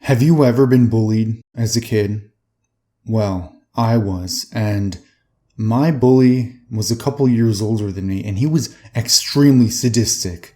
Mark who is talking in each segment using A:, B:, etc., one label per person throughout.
A: Have you ever been bullied as a kid? Well, I was, and my bully was a couple years older than me, and he was extremely sadistic.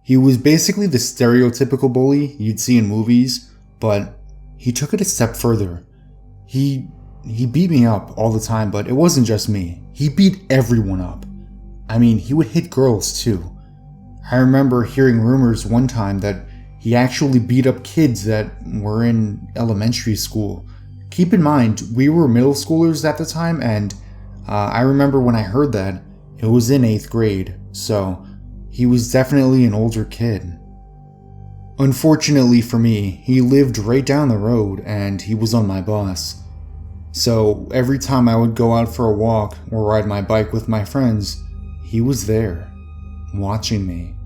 A: He was basically the stereotypical bully you'd see in movies, but he took it a step further. He beat me up all the time, but it wasn't just me. He beat everyone up. I mean, he would hit girls too. I remember hearing rumors one time that he actually beat up kids that were in elementary school. Keep in mind, we were middle schoolers at the time, and I remember when I heard that, it was in 8th grade, so he was definitely an older kid. Unfortunately for me, he lived right down the road, and he was on my bus. So every time I would go out for a walk or ride my bike with my friends, he was there, watching me.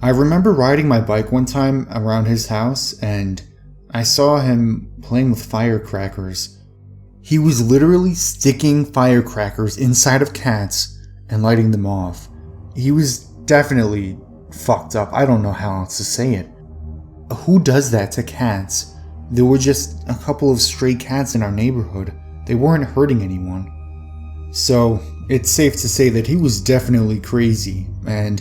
A: I remember riding my bike one time around his house, and I saw him playing with firecrackers. He was literally sticking firecrackers inside of cats and lighting them off. He was definitely fucked up. I don't know how else to say it. Who does that to cats? There were just a couple of stray cats in our neighborhood. They weren't hurting anyone. So it's safe to say that he was definitely crazy, and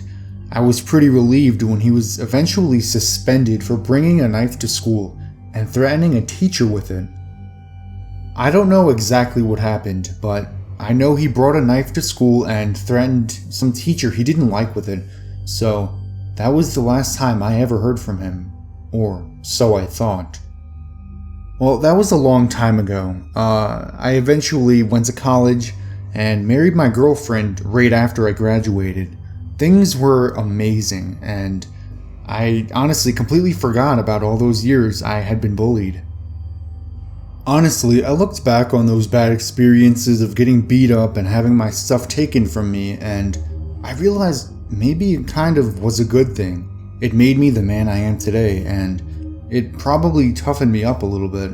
A: I was pretty relieved when he was eventually suspended for bringing a knife to school and threatening a teacher with it. I don't know exactly what happened, but I know he brought a knife to school and threatened some teacher he didn't like with it, so that was the last time I ever heard from him, or so I thought. Well, that was a long time ago. I eventually went to college and married my girlfriend right after I graduated. Things were amazing, and I honestly completely forgot about all those years I had been bullied. Honestly, I looked back on those bad experiences of getting beat up and having my stuff taken from me, and I realized maybe it kind of was a good thing. It made me the man I am today, and it probably toughened me up a little bit.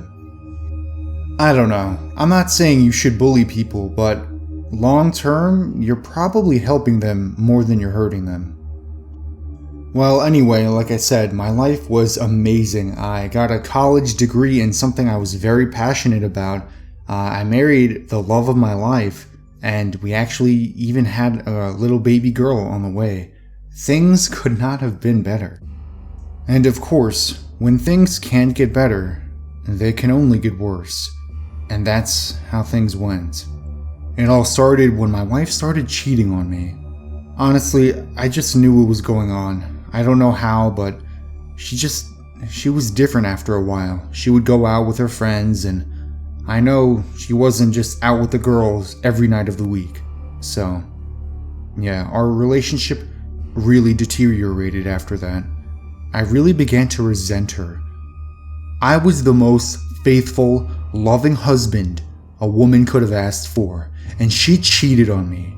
A: I don't know. I'm not saying you should bully people, but long term, you're probably helping them more than you're hurting them. Well, anyway, like I said, my life was amazing. I got a college degree in something I was very passionate about. I married the love of my life, and we actually even had a little baby girl on the way. Things could not have been better. And of course, when things can't get better, they can only get worse. And that's how things went. It all started when my wife started cheating on me. Honestly, I just knew what was going on. I don't know how, but she was different after a while. She would go out with her friends, and I know she wasn't just out with the girls every night of the week. So, yeah, our relationship really deteriorated after that. I really began to resent her. I was the most faithful, loving husband a woman could have asked for, and she cheated on me.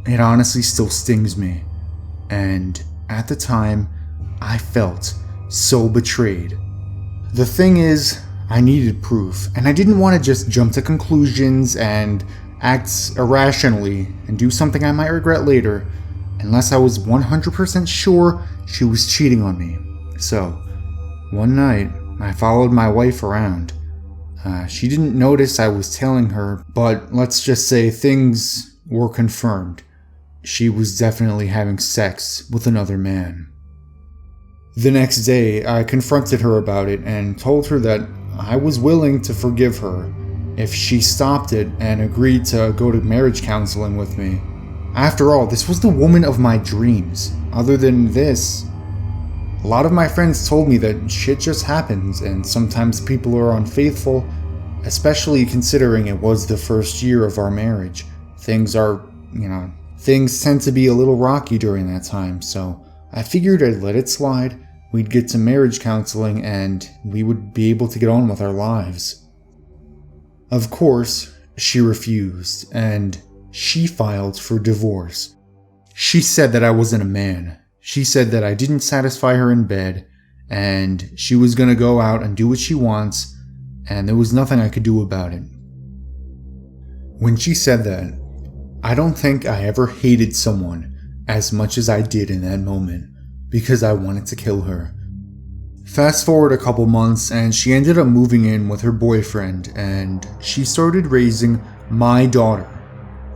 A: It honestly still stings me, and at the time, I felt so betrayed. The thing is, I needed proof, and I didn't want to just jump to conclusions and act irrationally and do something I might regret later, unless I was 100% sure she was cheating on me. So, one night, I followed my wife around. She didn't notice I was telling her, but let's just say things were confirmed. She was definitely having sex with another man. The next day, I confronted her about it and told her that I was willing to forgive her if she stopped it and agreed to go to marriage counseling with me. After all, this was the woman of my dreams. Other than this, a lot of my friends told me that shit just happens and sometimes people are unfaithful, especially considering it was the first year of our marriage. Things tend to be a little rocky during that time, so I figured I'd let it slide. We'd get to marriage counseling and we would be able to get on with our lives. Of course, she refused, and she filed for divorce. She said that I wasn't a man. She said that I didn't satisfy her in bed, and she was gonna go out and do what she wants, and there was nothing I could do about it. When she said that, I don't think I ever hated someone as much as I did in that moment, because I wanted to kill her. Fast forward a couple months and she ended up moving in with her boyfriend and she started raising my daughter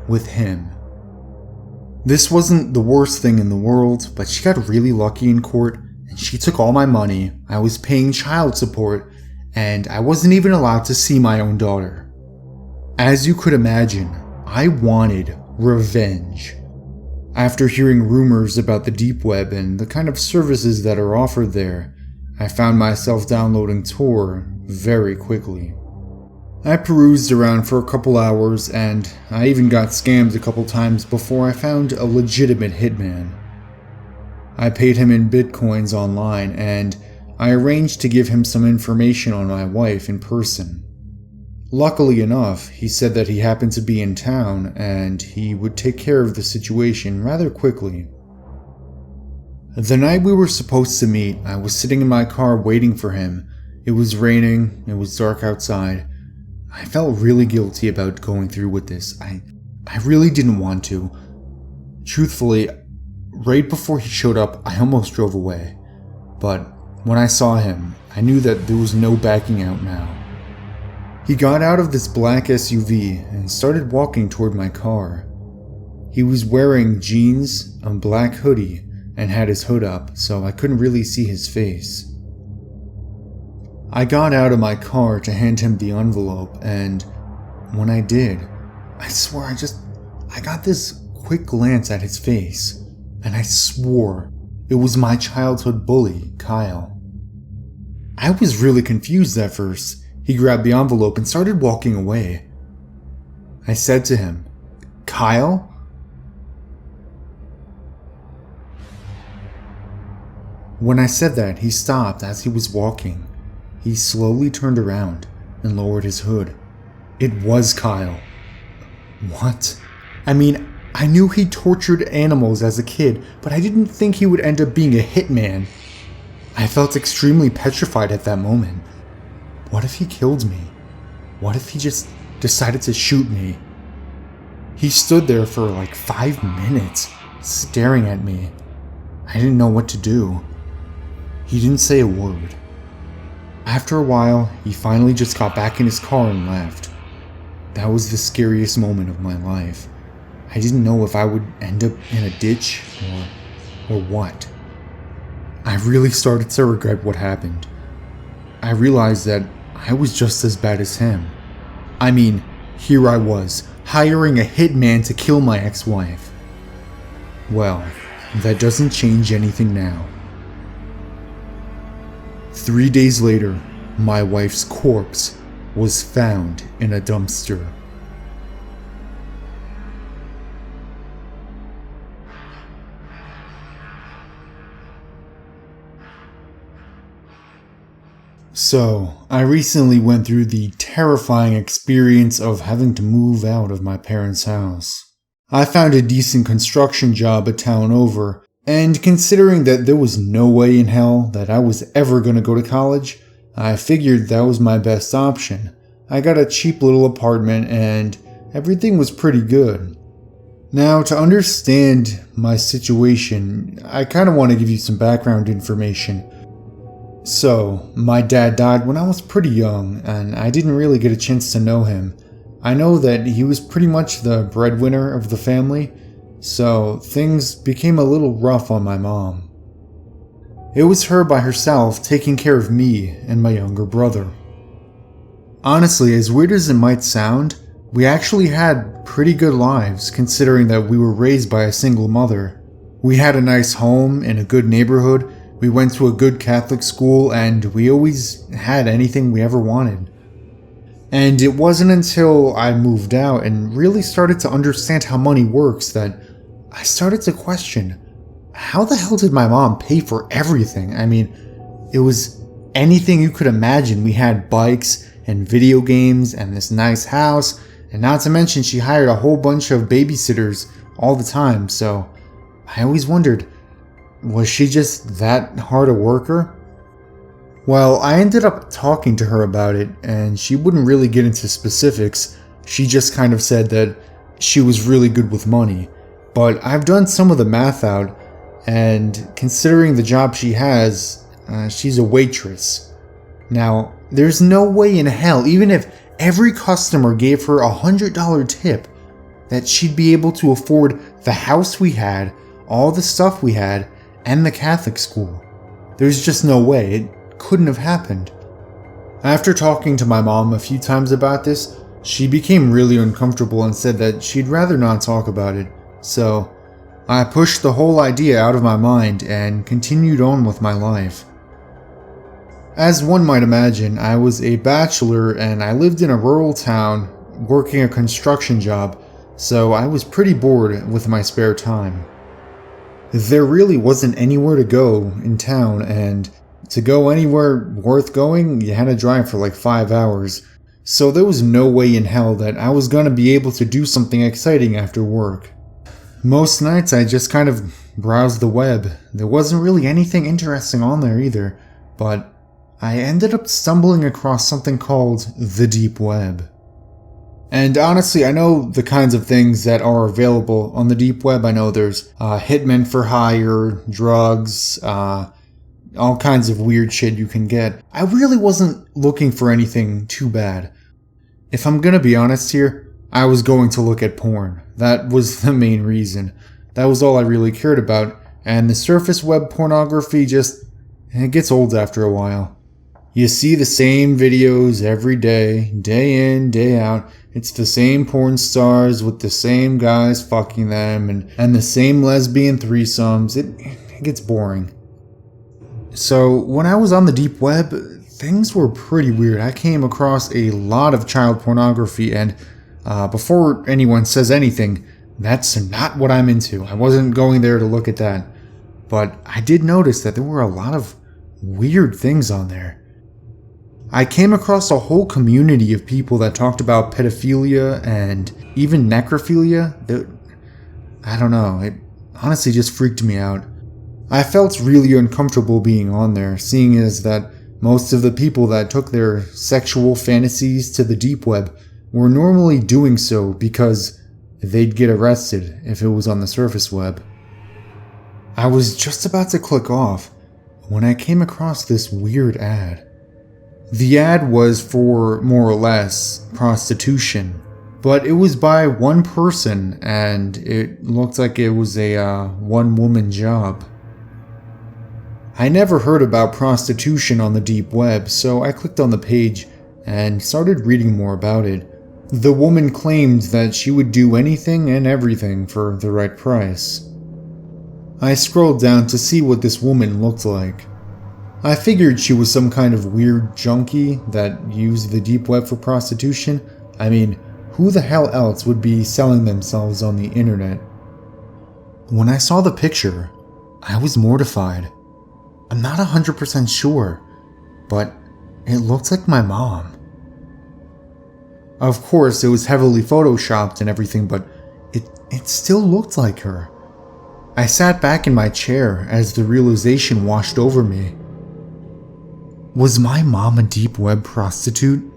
A: with him. This wasn't the worst thing in the world, but she got really lucky in court and she took all my money. I was paying child support and I wasn't even allowed to see my own daughter. As you could imagine, I wanted revenge. After hearing rumors about the deep web and the kind of services that are offered there, I found myself downloading Tor very quickly. I perused around for a couple hours and I even got scammed a couple times before I found a legitimate hitman. I paid him in bitcoins online and I arranged to give him some information on my wife in person. Luckily enough, he said that he happened to be in town and he would take care of the situation rather quickly. The night we were supposed to meet, I was sitting in my car waiting for him. It was raining, it was dark outside. I felt really guilty about going through with this. I really didn't want to. Truthfully, right before he showed up, I almost drove away. But when I saw him, I knew that there was no backing out now. He got out of this black SUV and started walking toward my car. He was wearing jeans, a black hoodie, and had his hood up, so I couldn't really see his face. I got out of my car to hand him the envelope, and when I did, I swear I got this quick glance at his face, and I swore it was my childhood bully, Kyle. I was really confused at first. He grabbed the envelope and started walking away. I said to him, "Kyle?" When I said that, he stopped as he was walking. He slowly turned around and lowered his hood. It was Kyle. What? I mean, I knew he tortured animals as a kid, but I didn't think he would end up being a hitman. I felt extremely petrified at that moment. What if he killed me? What if he just decided to shoot me? He stood there for like 5 minutes, staring at me. I didn't know what to do. He didn't say a word. After a while, he finally just got back in his car and left. That was the scariest moment of my life. I didn't know if I would end up in a ditch or what. I really started to regret what happened. I realized that I was just as bad as him. I mean, here I was, hiring a hitman to kill my ex-wife. Well, that doesn't change anything now. 3 days later, my wife's corpse was found in a dumpster. So, I recently went through the terrifying experience of having to move out of my parents' house. I found a decent construction job a town over, and considering that there was no way in hell that I was ever going to go to college, I figured that was my best option. I got a cheap little apartment and everything was pretty good. Now, to understand my situation, I kind of want to give you some background information. So, my dad died when I was pretty young, and I didn't really get a chance to know him. I know that he was pretty much the breadwinner of the family, so things became a little rough on my mom. It was her by herself taking care of me and my younger brother. Honestly, as weird as it might sound, we actually had pretty good lives considering that we were raised by a single mother. We had a nice home in a good neighborhood. We went to a good Catholic school and we always had anything we ever wanted. And it wasn't until I moved out and really started to understand how money works that I started to question, how the hell did my mom pay for everything? I mean, it was anything you could imagine. We had bikes and video games and this nice house, and not to mention she hired a whole bunch of babysitters all the time, so I always wondered, was she just that hard a worker? Well, I ended up talking to her about it, and she wouldn't really get into specifics. She just kind of said that she was really good with money. But I've done some of the math out, and considering the job she has, she's a waitress. Now, there's no way in hell, even if every customer gave her $100 tip, that she'd be able to afford the house we had, all the stuff we had, and the Catholic school. There's just no way. It couldn't have happened. After talking to my mom a few times about this, she became really uncomfortable and said that she'd rather not talk about it. So, I pushed the whole idea out of my mind and continued on with my life. As one might imagine, I was a bachelor and I lived in a rural town working a construction job, so I was pretty bored with my spare time. There really wasn't anywhere to go in town, and to go anywhere worth going, you had to drive for like 5 hours, so there was no way in hell that I was going to be able to do something exciting after work. Most nights I just kind of browsed the web. There wasn't really anything interesting on there either, but I ended up stumbling across something called the deep web. And honestly, I know the kinds of things that are available on the deep web. I know there's hitmen for hire, drugs, all kinds of weird shit you can get. I really wasn't looking for anything too bad. If I'm gonna be honest here, I was going to look at porn. That was the main reason. That was all I really cared about, and the surface web pornography it gets old after a while. You see the same videos every day in, day out. It's the same porn stars with the same guys fucking them and the same lesbian threesomes. It gets boring. So when I was on the deep web, things were pretty weird. I came across a lot of child pornography, and before anyone says anything, that's not what I'm into. I wasn't going there to look at that. But I did notice that there were a lot of weird things on there. I came across a whole community of people that talked about pedophilia and even necrophilia. I don't know, it honestly just freaked me out. I felt really uncomfortable being on there, seeing as that most of the people that took their sexual fantasies to the deep web were normally doing so because they'd get arrested if it was on the surface web. I was just about to click off when I came across this weird ad. The ad was for, more or less, prostitution, but it was by one person and it looked like it was a one-woman job. I never heard about prostitution on the deep web, so I clicked on the page and started reading more about it. The woman claimed that she would do anything and everything for the right price. I scrolled down to see what this woman looked like. I figured she was some kind of weird junkie that used the deep web for prostitution. I mean, who the hell else would be selling themselves on the internet? When I saw the picture, I was mortified. I'm not 100% sure, but it looked like my mom. Of course, it was heavily photoshopped and everything, but it still looked like her. I sat back in my chair as the realization washed over me. Was my mom a deep web prostitute?